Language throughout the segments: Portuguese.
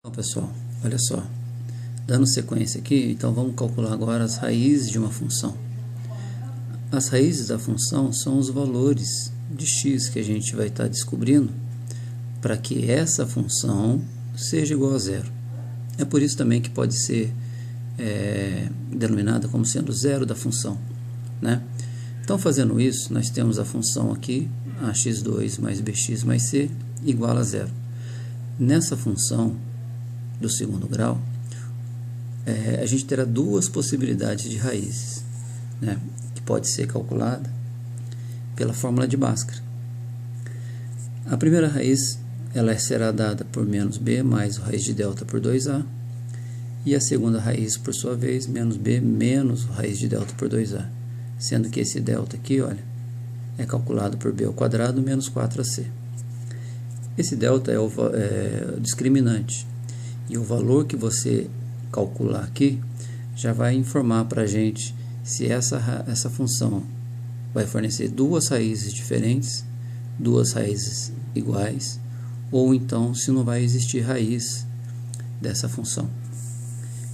Então, pessoal, olha só, dando sequência aqui, então vamos calcular agora as raízes de uma função. As raízes da função são os valores de x que a gente vai estar descobrindo para que essa função seja igual a zero. É por isso também que pode ser denominada como sendo zero da função, né? Então, fazendo isso, nós temos a função aqui, ax2 mais bx mais c igual a zero. Nessa função do segundo grau, a gente terá duas possibilidades de raízes, né, que pode ser calculada pela fórmula de Bhaskara. A primeira raiz ela será dada por menos b mais a raiz de delta por 2a, e a segunda raiz, por sua vez, menos b menos a raiz de delta por 2a, sendo que esse delta aqui, olha, é calculado por b ao quadrado menos 4ac. Esse delta é o discriminante, e o valor que você calcular aqui já vai informar para a gente se essa função vai fornecer duas raízes diferentes, duas raízes iguais, ou então se não vai existir raiz dessa função.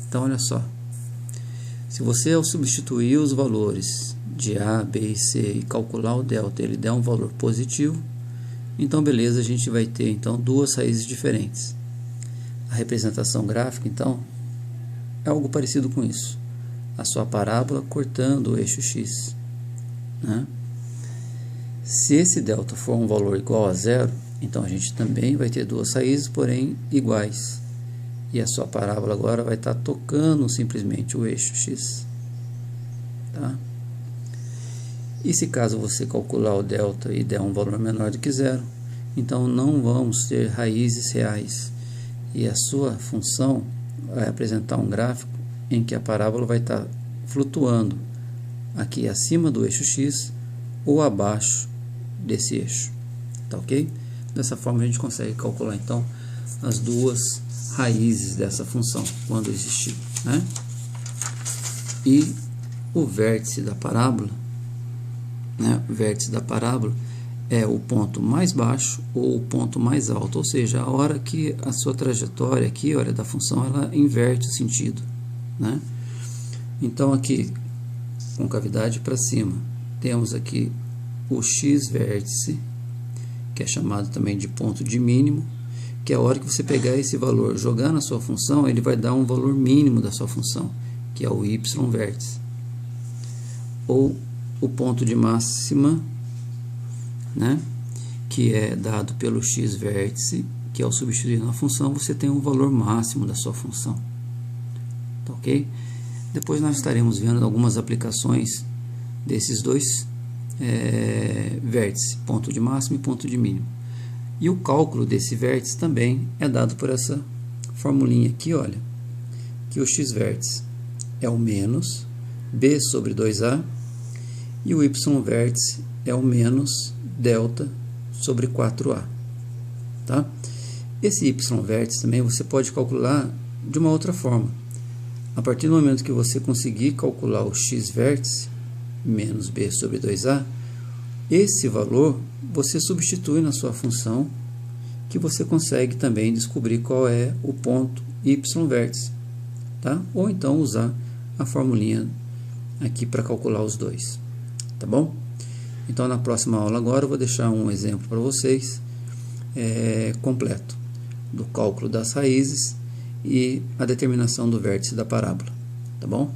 Então, olha só, se você ao substituir os valores de a, b e c e calcular o delta, ele der um valor positivo, então beleza, a gente vai ter então duas raízes diferentes. A representação gráfica, então, é algo parecido com isso. A sua parábola cortando o eixo x, né? Se esse delta for um valor igual a zero, então a gente também vai ter duas raízes, porém iguais. E a sua parábola agora vai estar tocando simplesmente o eixo x, tá? E se caso você calcular o delta e der um valor menor do que zero, então não vamos ter raízes reais. E a sua função vai apresentar um gráfico em que a parábola vai estar flutuando aqui acima do eixo x ou abaixo desse eixo, tá ok? Dessa forma a gente consegue calcular então as duas raízes dessa função quando existir, né? E o vértice da parábola, né? O vértice da parábola é o ponto mais baixo ou o ponto mais alto, ou seja, a hora que a sua trajetória aqui, olha, da função, ela inverte o sentido, né? Então aqui, com cavidade para cima, temos aqui o x vértice, que é chamado também de ponto de mínimo, que é a hora que você pegar esse valor, jogar na sua função, ele vai dar um valor mínimo da sua função, que é o y vértice. Ou o ponto de máxima, né, que é dado pelo x vértice, que ao substituir na função, você tem um valor máximo da sua função. Tá ok? Depois nós estaremos vendo algumas aplicações desses dois vértices, ponto de máximo e ponto de mínimo. E o cálculo desse vértice também é dado por essa formulinha aqui, olha, que o x vértice é o menos b sobre 2a e o y vértice é o menos delta sobre 4a, tá? Esse y vértice também você pode calcular de uma outra forma. A partir do momento que você conseguir calcular o x vértice menos b sobre 2a, esse valor você substitui na sua função, que você consegue também descobrir qual é o ponto y vértice, tá? Ou então usar a formulinha aqui para calcular os dois, tá bom? Então, na próxima aula agora, eu vou deixar um exemplo para vocês completo do cálculo das raízes e a determinação do vértice da parábola, tá bom?